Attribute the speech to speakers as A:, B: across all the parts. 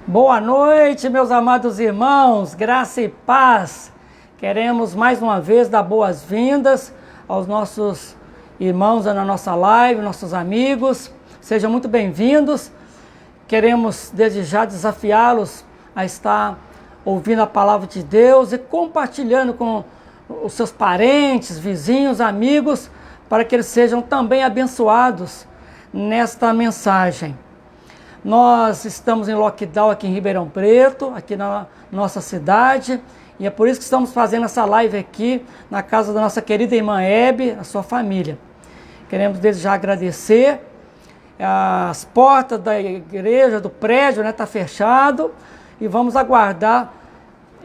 A: Boa noite, meus amados irmãos, graça e paz. Queremos mais uma vez dar boas-vindas aos nossos irmãos na nossa live, nossos amigos. Sejam muito bem-vindos. Queremos desde já desafiá-los a estar ouvindo a palavra de Deus e compartilhando com os seus parentes, vizinhos, amigos, para que eles sejam também abençoados nesta mensagem. Nós estamos em lockdown aqui em Ribeirão Preto, aqui na nossa cidade, e é por isso que estamos fazendo essa live aqui na casa da nossa querida irmã Hebe, a sua família. Queremos desde já agradecer. As portas da igreja, do prédio, tá fechado, e vamos aguardar,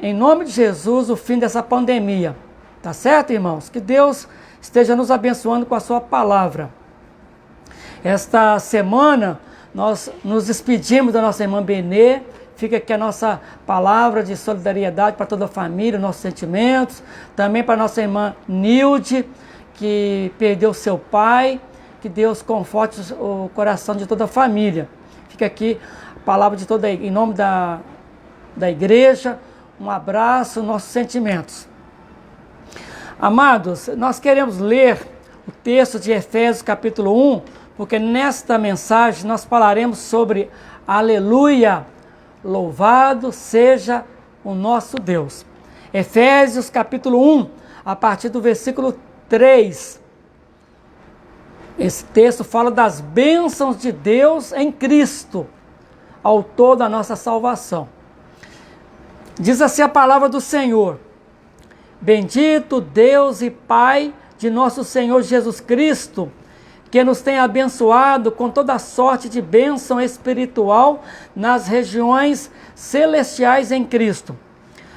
A: em nome de Jesus, o fim dessa pandemia. Tá certo, irmãos? Que Deus esteja nos abençoando com a sua palavra. Esta semana nós nos despedimos da nossa irmã Benê. Fica aqui a nossa palavra de solidariedade para toda a família, nossos sentimentos. Também para a nossa irmã Nilde, que perdeu seu pai. Que Deus conforte o coração de toda a família. Fica aqui a palavra de toda, em nome da igreja. Um abraço, nossos sentimentos. Amados, nós queremos ler o texto de Efésios capítulo 1, porque nesta mensagem nós falaremos sobre aleluia, louvado seja o nosso Deus. Efésios capítulo 1, a partir do versículo 3. Esse texto fala das bênçãos de Deus em Cristo, autor da nossa salvação. Diz assim a palavra do Senhor: Bendito Deus e Pai de nosso Senhor Jesus Cristo, que nos tem abençoado com toda sorte de bênção espiritual nas regiões celestiais em Cristo.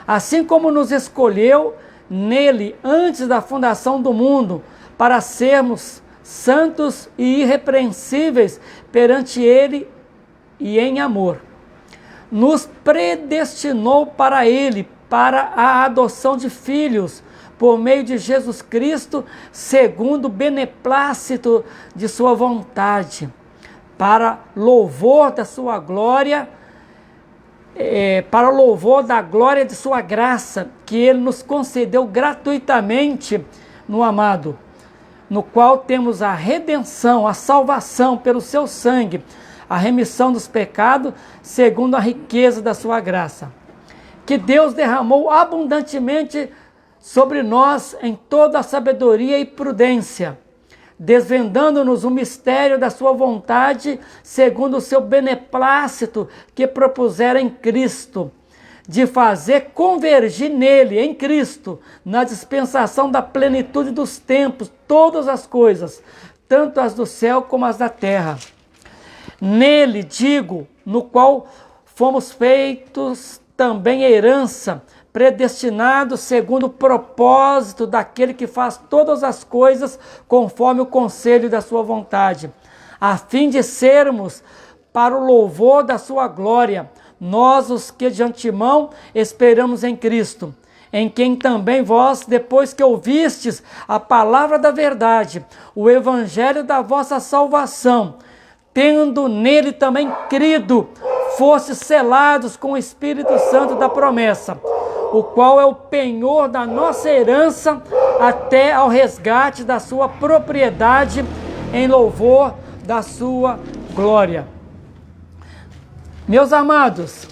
A: Assim como nos escolheu nele antes da fundação do mundo, para sermos santos e irrepreensíveis perante ele e em amor. Nos predestinou para ele, para a adoção de filhos, por meio de Jesus Cristo, segundo o beneplácito de sua vontade, para louvor da sua glória, para louvor da glória de sua graça, que ele nos concedeu gratuitamente no amado, no qual temos a redenção, a salvação pelo seu sangue, a remissão dos pecados, segundo a riqueza da sua graça, que Deus derramou abundantemente sobre nós em toda a sabedoria e prudência, desvendando-nos o mistério da sua vontade, segundo o seu beneplácito que propusera em Cristo, de fazer convergir nele, em Cristo, na dispensação da plenitude dos tempos, todas as coisas, tanto as do céu como as da terra. Nele, digo, no qual fomos feitos também herança, predestinados segundo o propósito daquele que faz todas as coisas conforme o conselho da sua vontade, a fim de sermos para o louvor da sua glória, nós os que de antemão esperamos em Cristo, em quem também vós, depois que ouvistes a palavra da verdade, o evangelho da vossa salvação, tendo nele também crido, fostes selados com o Espírito Santo da promessa, o qual é o penhor da nossa herança até ao resgate da sua propriedade, em louvor da sua glória. Meus amados,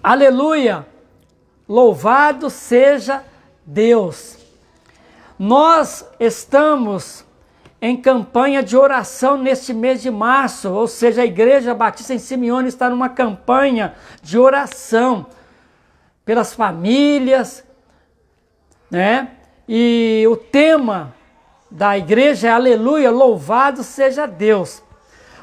A: aleluia, louvado seja Deus. Nós estamos em campanha de oração neste mês de março, ou seja, a Igreja Batista em Simeone está numa campanha de oração pelas famílias, E o tema da igreja é aleluia, louvado seja Deus.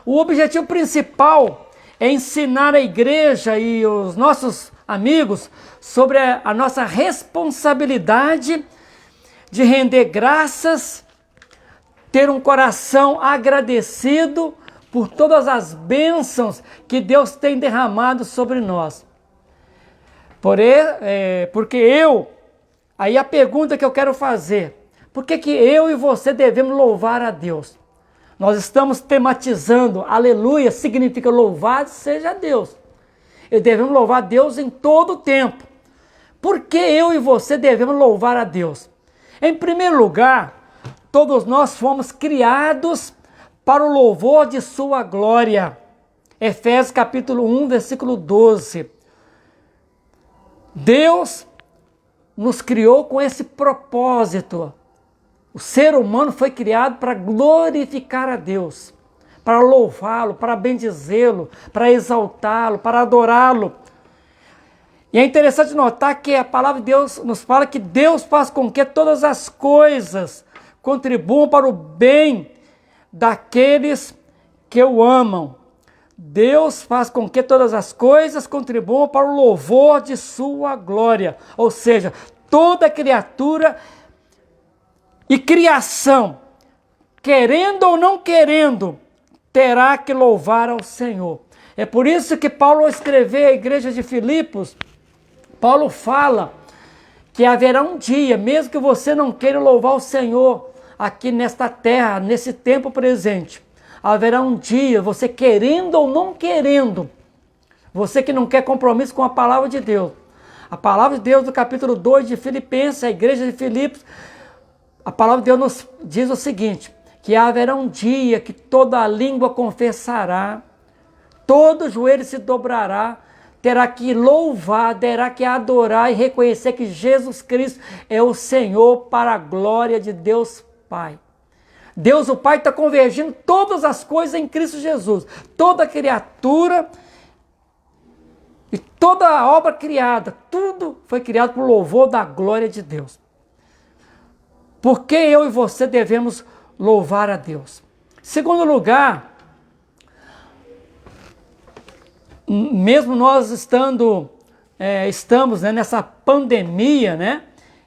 A: O objetivo principal é ensinar a igreja e os nossos amigos sobre a nossa responsabilidade de render graças, ter um coração agradecido por todas as bênçãos que Deus tem derramado sobre nós. Aí a pergunta que eu quero fazer, por que eu e você devemos louvar a Deus? Nós estamos tematizando, aleluia, significa louvado seja Deus. E devemos louvar a Deus em todo o tempo. Por que eu e você devemos louvar a Deus? Em primeiro lugar, todos nós fomos criados para o louvor de sua glória. Efésios capítulo 1, versículo 12. Deus nos criou com esse propósito. O ser humano foi criado para glorificar a Deus, para louvá-lo, para bendizê-lo, para exaltá-lo, para adorá-lo. E é interessante notar que a palavra de Deus nos fala que Deus faz com que todas as coisas contribuam para o bem daqueles que o amam. Deus faz com que todas as coisas contribuam para o louvor de sua glória. Ou seja, toda criatura e criação, querendo ou não querendo, terá que louvar ao Senhor. É por isso que Paulo, ao escrever à igreja de Filipos, Paulo fala que haverá um dia, mesmo que você não queira louvar o Senhor aqui nesta terra, nesse tempo presente, haverá um dia, você querendo ou não querendo, você que não quer compromisso com a palavra de Deus. A palavra de Deus do capítulo 2 de Filipenses, a igreja de Filipos, a palavra de Deus nos diz o seguinte, que haverá um dia que toda a língua confessará, todo joelho se dobrará, terá que louvar, terá que adorar e reconhecer que Jesus Cristo é o Senhor para a glória de Deus Pai. Deus o Pai está convergindo todas as coisas em Cristo Jesus. Toda criatura e toda a obra criada, tudo foi criado por louvor da glória de Deus. Por que eu e você devemos louvar a Deus? Segundo lugar, mesmo nós estamos nessa pandemia, né?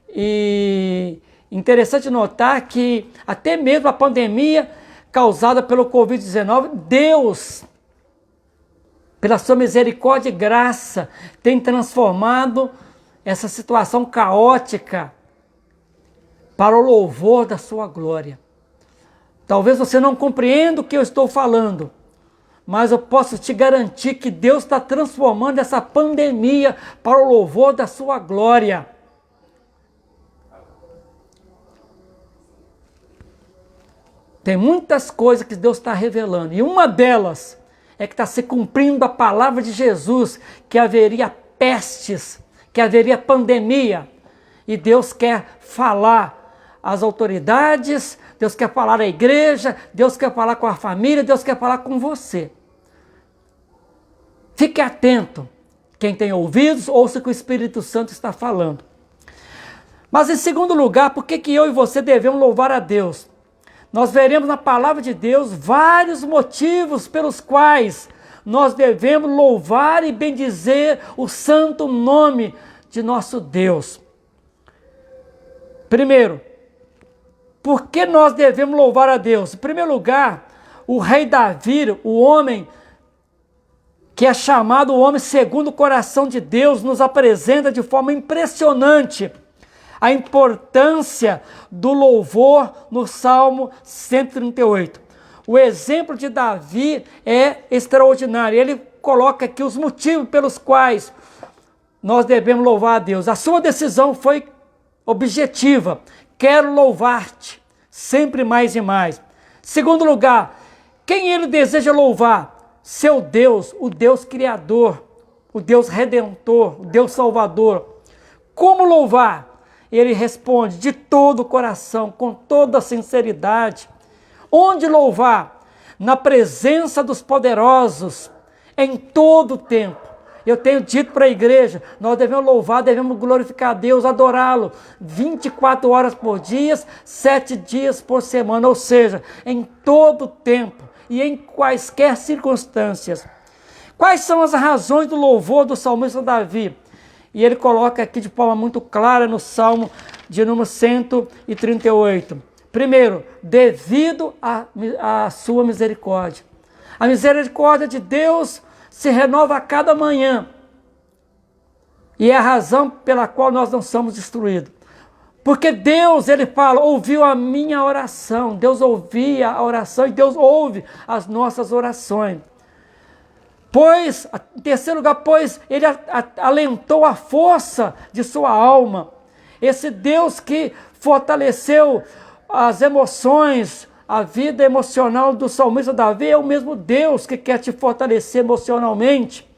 A: E interessante notar que até mesmo a pandemia causada pelo Covid-19, Deus, pela sua misericórdia e graça, tem transformado essa situação caótica para o louvor da sua glória. Talvez você não compreenda o que eu estou falando, mas eu posso te garantir que Deus está transformando essa pandemia para o louvor da sua glória. Tem muitas coisas que Deus está revelando, e uma delas é que está se cumprindo a palavra de Jesus, que haveria pestes, que haveria pandemia, e Deus quer falar às autoridades, Deus quer falar à igreja, Deus quer falar com a família, Deus quer falar com você. Fique atento, quem tem ouvidos, ouça o que o Espírito Santo está falando. Mas em segundo lugar, por que eu e você devemos louvar a Deus? Nós veremos na palavra de Deus vários motivos pelos quais nós devemos louvar e bendizer o santo nome de nosso Deus. Primeiro, por que nós devemos louvar a Deus? Em primeiro lugar, o rei Davi, o homem que é chamado o homem segundo o coração de Deus, nos apresenta de forma impressionante a importância do louvor no Salmo 138. O exemplo de Davi é extraordinário. Ele coloca aqui os motivos pelos quais nós devemos louvar a Deus. A sua decisão foi objetiva. Quero louvar-te, sempre mais e mais. Segundo lugar, quem ele deseja louvar? Seu Deus, o Deus Criador, o Deus Redentor, o Deus Salvador. Como louvar? Ele responde de todo o coração, com toda a sinceridade. Onde louvar? Na presença dos poderosos, em todo o tempo. Eu tenho dito para a igreja, nós devemos louvar, devemos glorificar a Deus, adorá-lo, 24 horas por dia, 7 dias por semana, ou seja, em todo o tempo e em quaisquer circunstâncias. Quais são as razões do louvor do salmista Davi? E ele coloca aqui de forma muito clara no Salmo de número 138. Primeiro, devido à sua misericórdia. A misericórdia de Deus se renova a cada manhã. E é a razão pela qual nós não somos destruídos. Porque Deus, ele fala, ouviu a minha oração. Deus ouvia a oração e Deus ouve as nossas orações. Pois, em terceiro lugar, pois ele alentou a força de sua alma. Esse Deus que fortaleceu as emoções, a vida emocional do salmista Davi é o mesmo Deus que quer te fortalecer emocionalmente.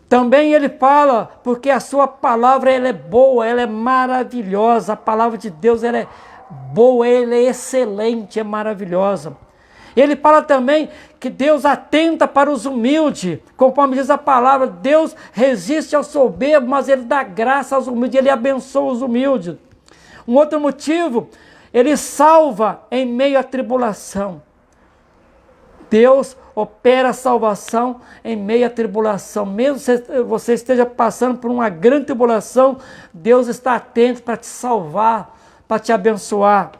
A: Também ele fala, porque a sua palavra ela é boa, ela é maravilhosa. A palavra de Deus ela é boa, ela é excelente, é maravilhosa. Ele fala também que Deus atenta para os humildes, conforme diz a palavra, Deus resiste ao soberbo, mas ele dá graça aos humildes, ele abençoa os humildes. Um outro motivo, ele salva em meio à tribulação. Deus opera a salvação em meio à tribulação. Mesmo que você esteja passando por uma grande tribulação, Deus está atento para te salvar, para te abençoar.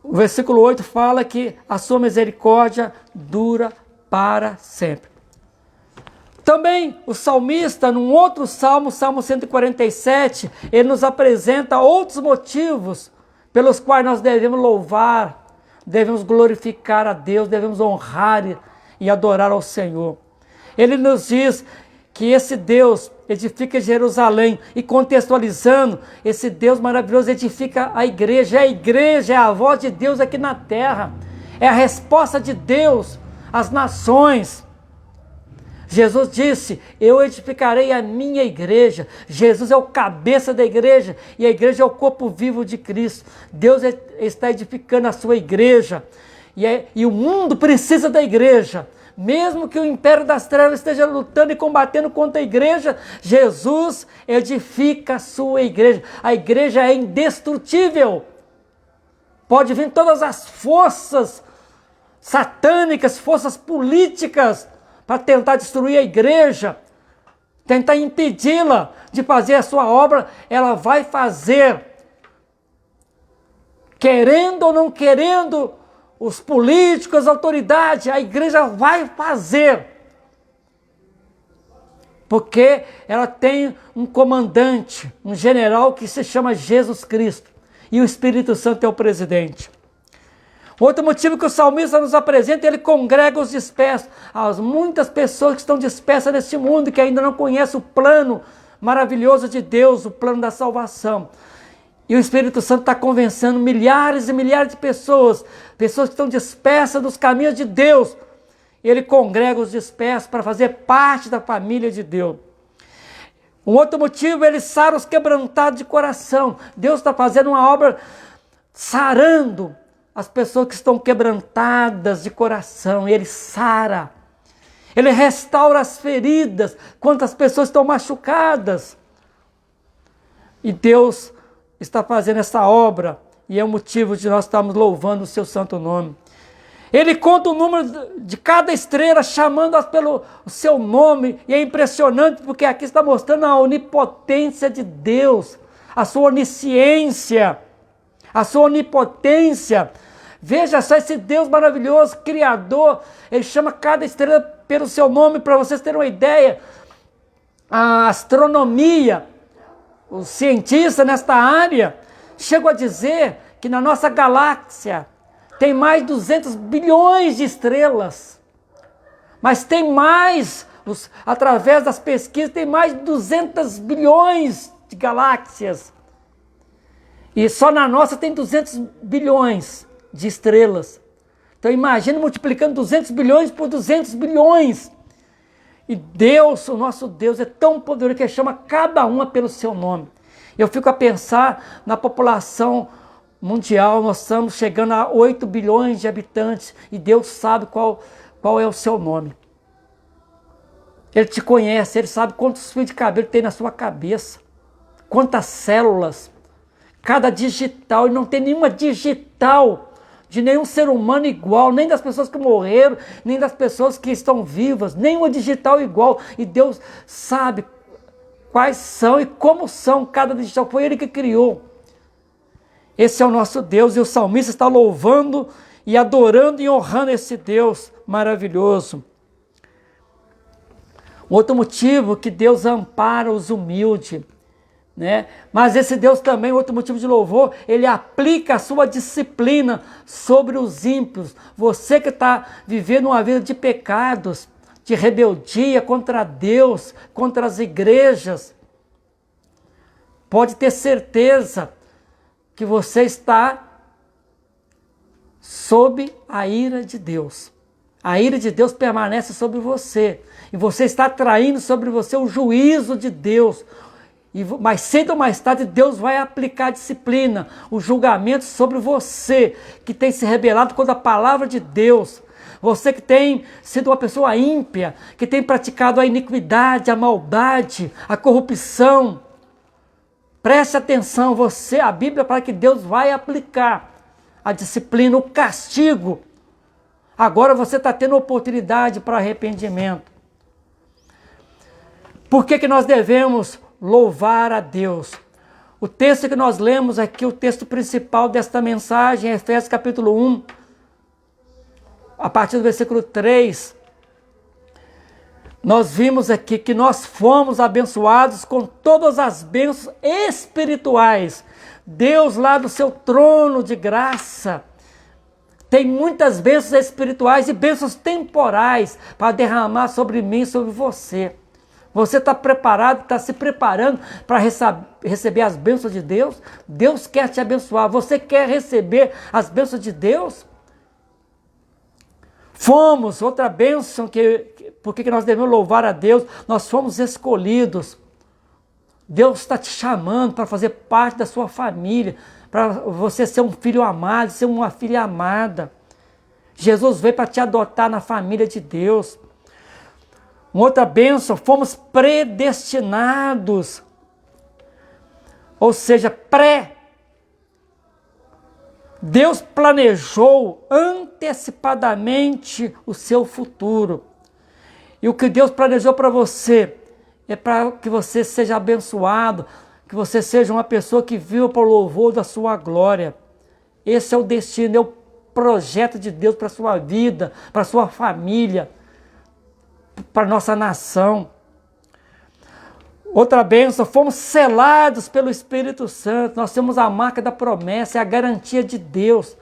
A: O versículo 8 fala que a sua misericórdia dura para sempre. Também o salmista, num outro salmo, Salmo 147, ele nos apresenta outros motivos pelos quais nós devemos louvar, devemos glorificar a Deus, devemos honrar e adorar ao Senhor. Ele nos diz que esse Deus edifica Jerusalém, e contextualizando, esse Deus maravilhoso edifica a igreja é a voz de Deus aqui na terra, é a resposta de Deus às nações. Jesus disse, eu edificarei a minha igreja. Jesus é o cabeça da igreja, e a igreja é o corpo vivo de Cristo. Deus está edificando a sua igreja, e o mundo precisa da igreja. Mesmo que o império das trevas esteja lutando e combatendo contra a igreja, Jesus edifica a sua igreja. A igreja é indestrutível. Pode vir todas as forças satânicas, forças políticas, para tentar destruir a igreja, tentar impedi-la de fazer a sua obra, ela vai fazer. Querendo ou não querendo, os políticos, as autoridades, a igreja vai fazer. Porque ela tem um comandante, um general que se chama Jesus Cristo. E o Espírito Santo é o presidente. Outro motivo que o salmista nos apresenta, ele congrega os dispersos. As muitas pessoas que estão dispersas neste mundo, que ainda não conhecem o plano maravilhoso de Deus, o plano da salvação. E o Espírito Santo está convencendo milhares e milhares de pessoas que estão dispersas dos caminhos de Deus. Ele congrega os dispersos para fazer parte da família de Deus. Um outro motivo, ele sara os quebrantados de coração. Deus está fazendo uma obra sarando as pessoas que estão quebrantadas de coração. Ele sara. Ele restaura as feridas. Quantas pessoas estão machucadas. E Deus está fazendo essa obra, e é o motivo de nós estarmos louvando o seu santo nome. Ele conta o número de cada estrela, chamando-as pelo seu nome, e é impressionante, porque aqui está mostrando a onipotência de Deus, a sua onisciência, a sua onipotência. Veja só esse Deus maravilhoso, Criador, ele chama cada estrela pelo seu nome. Para vocês terem uma ideia, a astronomia, os cientistas nesta área chegam a dizer que na nossa galáxia tem mais de 200 bilhões de estrelas. Mas tem mais, através das pesquisas, tem mais de 200 bilhões de galáxias. E só na nossa tem 200 bilhões de estrelas. Então imagina multiplicando 200 bilhões por 200 bilhões. E Deus, o nosso Deus, é tão poderoso que ele chama cada uma pelo seu nome. Eu fico a pensar na população mundial, nós estamos chegando a 8 bilhões de habitantes, e Deus sabe qual é o seu nome. Ele te conhece, ele sabe quantos fios de cabelo tem na sua cabeça, quantas células, cada digital, e não tem nenhuma digital de nenhum ser humano igual, nem das pessoas que morreram, nem das pessoas que estão vivas, nenhuma digital igual. E Deus sabe quais são e como são cada digital. Foi Ele que criou. Esse é o nosso Deus, e o salmista está louvando e adorando e honrando esse Deus maravilhoso. Outro motivo que Deus ampara os humildes. né? Mas esse Deus também, outro motivo de louvor, ele aplica a sua disciplina sobre os ímpios. Você que está vivendo uma vida de pecados, de rebeldia contra Deus, contra as igrejas, pode ter certeza que você está sob a ira de Deus. A ira de Deus permanece sobre você. E você está atraindo sobre você o juízo de Deus. Mas cedo ou mais tarde Deus vai aplicar a disciplina, o julgamento sobre você, que tem se rebelado contra a palavra de Deus. Você que tem sido uma pessoa ímpia, que tem praticado a iniquidade, a maldade, a corrupção. Preste atenção, a Bíblia fala que Deus vai aplicar a disciplina, o castigo. Agora você está tendo oportunidade para arrependimento. Por que nós devemos louvar a Deus? O texto que nós lemos aqui, o texto principal desta mensagem, é Efésios capítulo 1, a partir do versículo 3, nós vimos aqui que nós fomos abençoados com todas as bênçãos espirituais. Deus lá do seu trono de graça tem muitas bênçãos espirituais e bênçãos temporais para derramar sobre mim e sobre você. Você está preparado, está se preparando para receber as bênçãos de Deus? Deus quer te abençoar. Você quer receber as bênçãos de Deus? Fomos, outra bênção, por que nós devemos louvar a Deus? Nós fomos escolhidos. Deus está te chamando para fazer parte da sua família, para você ser um filho amado, ser uma filha amada. Jesus veio para te adotar na família de Deus. Uma outra bênção, fomos predestinados. Ou seja, Deus planejou antecipadamente o seu futuro. E o que Deus planejou para você é para que você seja abençoado, que você seja uma pessoa que viva para o louvor da sua glória. Esse é o destino, é o projeto de Deus para a sua vida, para a sua família, para a nossa nação. Outra bênção, fomos selados pelo Espírito Santo. Nós temos a marca da promessa, é a garantia de Deus.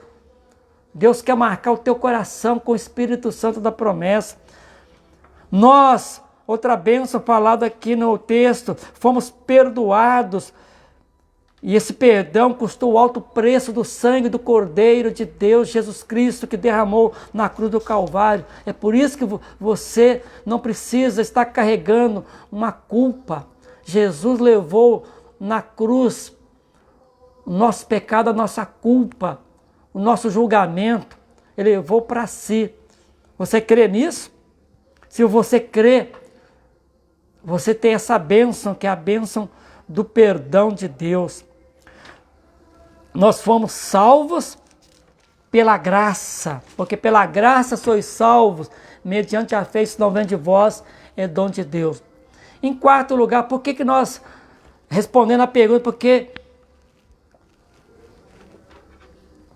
A: Deus quer marcar o teu coração com o Espírito Santo da promessa. Outra bênção falada aqui no texto, fomos perdoados. E esse perdão custou o alto preço do sangue do Cordeiro de Deus, Jesus Cristo, que derramou na cruz do Calvário. É por isso que você não precisa estar carregando uma culpa. Jesus levou na cruz o nosso pecado, a nossa culpa, o nosso julgamento. Ele levou para si. Você crê nisso? Se você crê, você tem essa bênção, que é a bênção do perdão de Deus. Nós fomos salvos pela graça, porque pela graça sois salvos, mediante a fé, isso não vem de vós, é dom de Deus. Em quarto lugar, por que nós, respondendo a pergunta, porque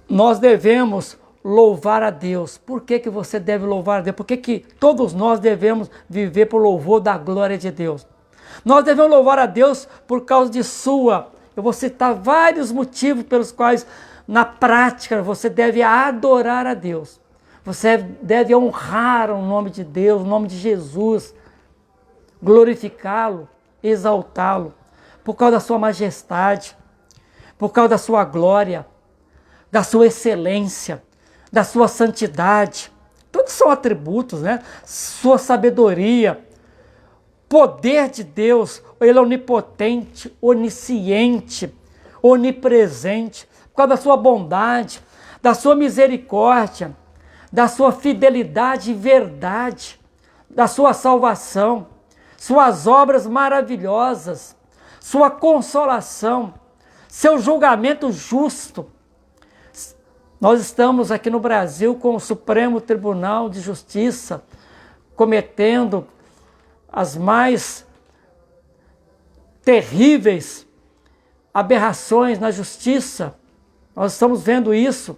A: nós devemos louvar a Deus. Por que você deve louvar a Deus? Por que todos nós devemos viver por louvor da glória de Deus? Nós devemos louvar a Deus por causa de eu vou citar vários motivos pelos quais, na prática, você deve adorar a Deus. Você deve honrar o nome de Deus, o nome de Jesus, glorificá-lo, exaltá-lo, por causa da sua majestade, por causa da sua glória, da sua excelência, da sua santidade. Todos são atributos, né? Sua sabedoria, poder de Deus. Ele é onipotente, onisciente, onipresente, por causa da sua bondade, da sua misericórdia, da sua fidelidade e verdade, da sua salvação, suas obras maravilhosas, sua consolação, seu julgamento justo. Nós estamos aqui no Brasil com o Supremo Tribunal de Justiça cometendo as mais terríveis aberrações na justiça. Nós estamos vendo isso.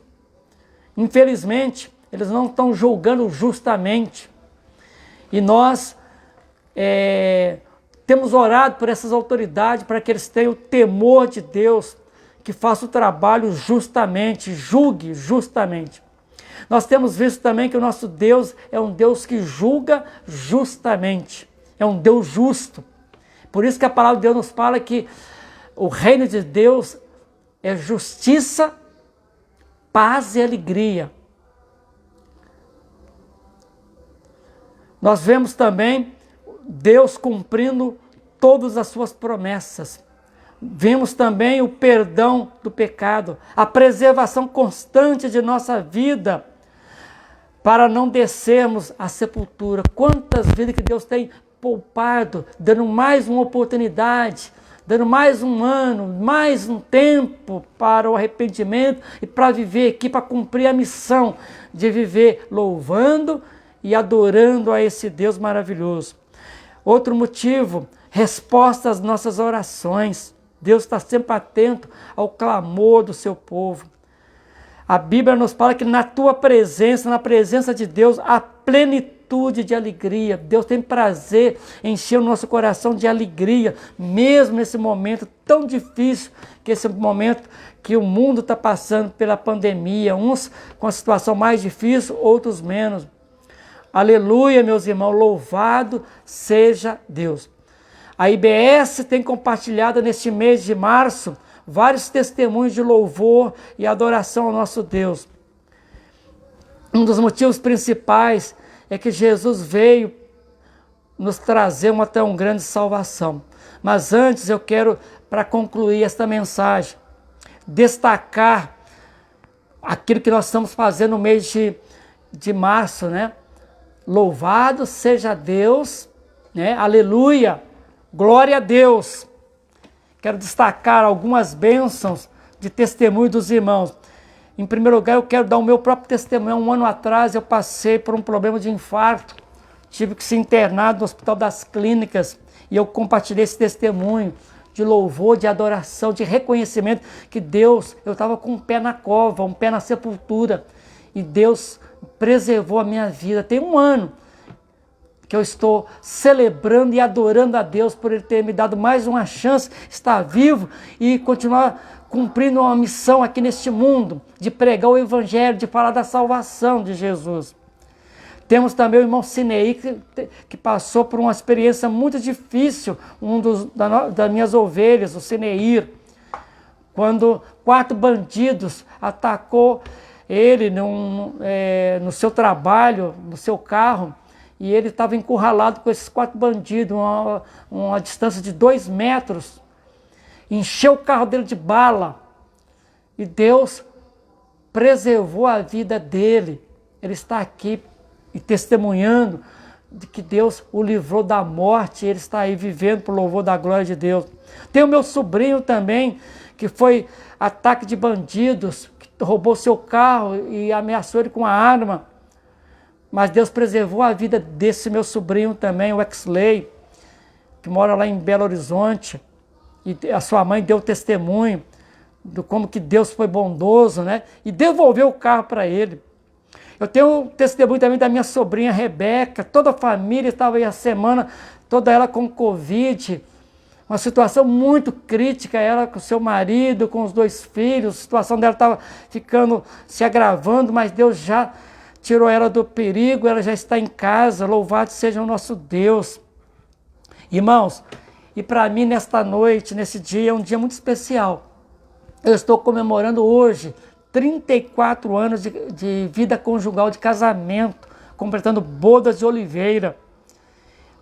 A: Infelizmente, eles não estão julgando justamente. E nós Temos orado por essas autoridades para que eles tenham o temor de Deus, que faça o trabalho justamente, julgue justamente. Nós temos visto também que o nosso Deus é um Deus que julga justamente, é um Deus justo. Por isso que a palavra de Deus nos fala que o reino de Deus é justiça, paz e alegria. Nós vemos também Deus cumprindo todas as suas promessas. Vemos também o perdão do pecado, a preservação constante de nossa vida, para não descermos à sepultura. Quantas vidas que Deus tem poupado, dando mais uma oportunidade, dando mais um ano, mais um tempo para o arrependimento e para viver aqui, para cumprir a missão de viver louvando e adorando a esse Deus maravilhoso. Outro motivo, resposta às nossas orações. Deus está sempre atento ao clamor do seu povo. A Bíblia nos fala que na tua presença, na presença de Deus, há plenitude de alegria. Deus tem prazer em encher o nosso coração de alegria, mesmo nesse momento tão difícil, que esse momento que o mundo está passando pela pandemia, uns com a situação mais difícil, outros menos. Aleluia, meus irmãos, louvado seja Deus. A IBS tem compartilhado neste mês de março vários testemunhos de louvor e adoração ao nosso Deus. Um dos motivos principais é que Jesus veio nos trazer uma tão grande salvação. Mas antes eu quero, para concluir esta mensagem, destacar aquilo que nós estamos fazendo no mês de março, né? Louvado seja Deus, né? Aleluia, glória a Deus. Quero destacar algumas bênçãos de testemunho dos irmãos. Em primeiro lugar, eu quero dar o meu próprio testemunho. Um ano atrás eu passei por um problema de infarto, tive que ser internado no Hospital das Clínicas e eu compartilhei esse testemunho de louvor, de adoração, de reconhecimento que Deus, eu estava com um pé na cova, um pé na sepultura e Deus preservou a minha vida. Tem um ano que eu estou celebrando e adorando a Deus por Ele ter me dado mais uma chance de estar vivo e continuar cumprindo uma missão aqui neste mundo, de pregar o Evangelho, de falar da salvação de Jesus. Temos também o irmão Sinei, que passou por uma experiência muito difícil, das minhas ovelhas, o Sineir, quando 4 bandidos atacou ele no seu trabalho, no seu carro, e ele estava encurralado com esses 4 bandidos, uma distância de 2 metros, encheu o carro dele de bala, e Deus preservou a vida dele. Ele está aqui e testemunhando de que Deus o livrou da morte, e ele está aí vivendo por louvor da glória de Deus. Tem o meu sobrinho também, que foi ataque de bandidos, que roubou seu carro e ameaçou ele com uma arma, mas Deus preservou a vida desse meu sobrinho também, o Exley, que mora lá em Belo Horizonte, e a sua mãe deu testemunho de como que Deus foi bondoso, né? E devolveu o carro para ele. Eu tenho testemunho também da minha sobrinha Rebeca, toda a família estava aí a semana, toda ela com Covid, uma situação muito crítica, ela com seu marido, com os 2 filhos, a situação dela estava se agravando, mas Deus já tirou ela do perigo, ela já está em casa, louvado seja o nosso Deus. Irmãos, e para mim nesta noite, nesse dia, é um dia muito especial. Eu estou comemorando hoje 34 anos de vida conjugal, de casamento, completando bodas de oliveira.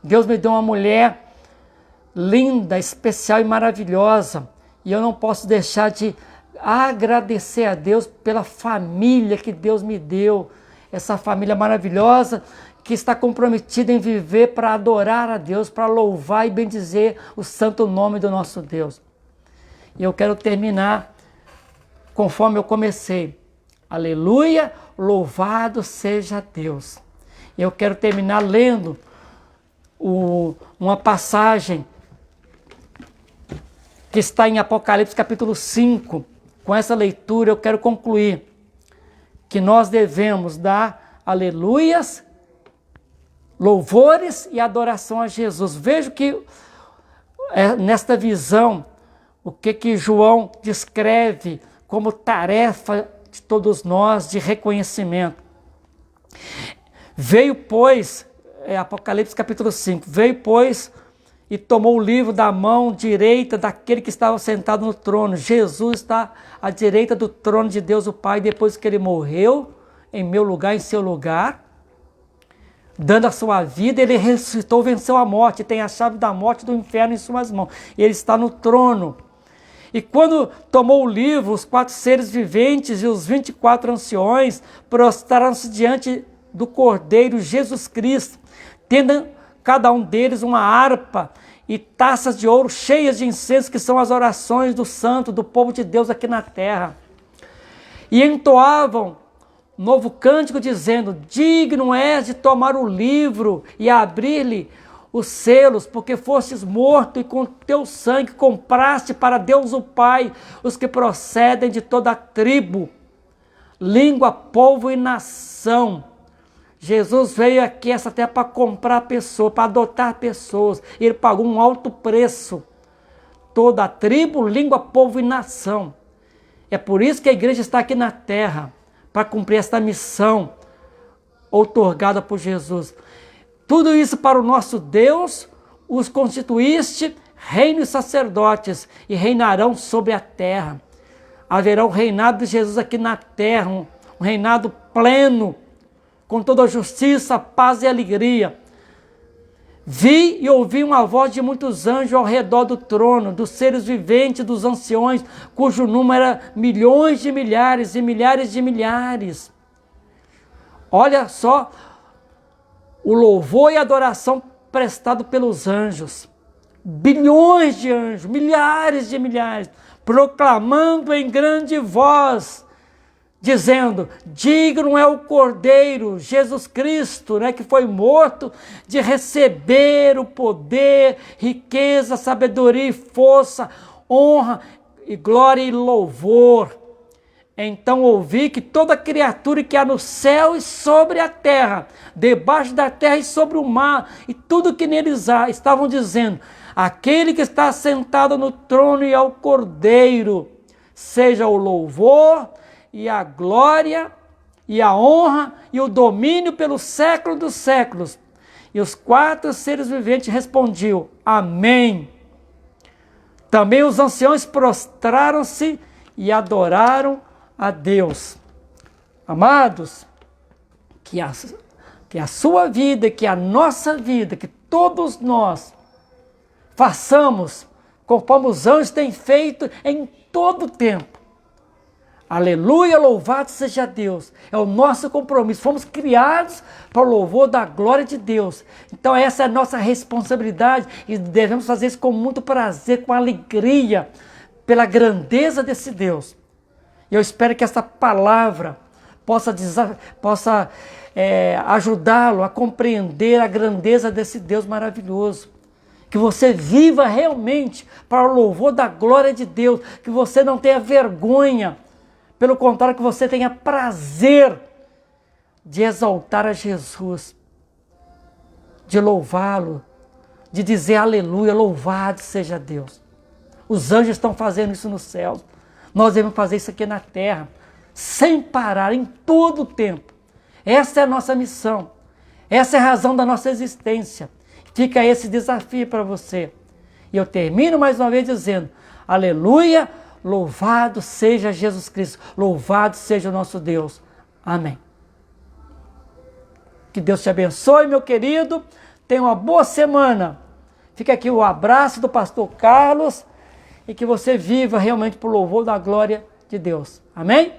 A: Deus me deu uma mulher linda, especial e maravilhosa, e eu não posso deixar de agradecer a Deus pela família que Deus me deu, essa família maravilhosa que está comprometida em viver para adorar a Deus, para louvar e bendizer o santo nome do nosso Deus. E eu quero terminar conforme eu comecei. Aleluia, louvado seja Deus. E eu quero terminar lendo uma passagem que está em Apocalipse capítulo 5. Com essa leitura eu quero concluir que nós devemos dar aleluias, louvores e adoração a Jesus. Veja que nesta visão, o que João descreve como tarefa de todos nós de reconhecimento. Veio, pois, Apocalipse capítulo 5, veio, pois, e tomou o livro da mão direita daquele que estava sentado no trono. Jesus está à direita do trono de Deus o Pai, depois que ele morreu em meu lugar, em seu lugar, dando a sua vida, ele ressuscitou, venceu a morte, tem a chave da morte e do inferno em suas mãos. E ele está no trono. E quando tomou o livro, os 4 seres viventes e os 24 anciões prostraram-se diante do Cordeiro Jesus Cristo, tendo cada um deles uma harpa e taças de ouro cheias de incenso, que são as orações do santo, do povo de Deus aqui na terra. E entoavam novo cântico dizendo: digno és de tomar o livro e abrir-lhe os selos, porque fostes morto e com teu sangue compraste para Deus o Pai os que procedem de toda a tribo, língua, povo e nação. Jesus veio aqui essa terra para comprar pessoas, para adotar pessoas. Ele pagou um alto preço. Toda a tribo, língua, povo e nação. É por isso que a igreja está aqui na terra, para cumprir esta missão outorgada por Jesus. Tudo isso para o nosso Deus, os constituíste reino e sacerdotes, e reinarão sobre a terra. Haverá o reinado de Jesus aqui na terra, um reinado pleno, com toda a justiça, paz e alegria. Vi e ouvi uma voz de muitos anjos ao redor do trono, dos seres viventes, dos anciões, cujo número era milhões de milhares e milhares de milhares. Olha só o louvor e adoração prestado pelos anjos. Bilhões de anjos, milhares de milhares, proclamando em grande voz, dizendo: digno é o Cordeiro, Jesus Cristo, que foi morto, de receber o poder, riqueza, sabedoria e força, honra e glória e louvor. Então ouvi que toda criatura que há no céu e sobre a terra, debaixo da terra e sobre o mar, e tudo que neles há, estavam dizendo: aquele que está sentado no trono e ao Cordeiro, seja o louvor e a glória, e a honra, e o domínio pelo século dos séculos. E os 4 seres viventes respondiam: amém. Também os anciões prostraram-se e adoraram a Deus. Amados, que a sua vida, que a nossa vida, que todos nós façamos conforme os anjos têm feito em todo o tempo. Aleluia, louvado seja Deus. É o nosso compromisso. Fomos criados para o louvor da glória de Deus. Então essa é a nossa responsabilidade e devemos fazer isso com muito prazer, com alegria, pela grandeza desse Deus. E eu espero que essa palavra possa ajudá-lo a compreender a grandeza desse Deus maravilhoso. Que você viva realmente para o louvor da glória de Deus. Que você não tenha vergonha. Pelo contrário, que você tenha prazer de exaltar a Jesus, de louvá-lo, de dizer aleluia, louvado seja Deus. Os anjos estão fazendo isso no céu. Nós devemos fazer isso aqui na terra, sem parar, em todo o tempo. Essa é a nossa missão. Essa é a razão da nossa existência. Fica esse desafio para você. E eu termino mais uma vez dizendo: aleluia, louvado seja Jesus Cristo, louvado seja o nosso Deus. Amém. Que Deus te abençoe, meu querido. Tenha uma boa semana. Fica aqui o abraço do pastor Carlos e que você viva realmente por louvor da glória de Deus. Amém?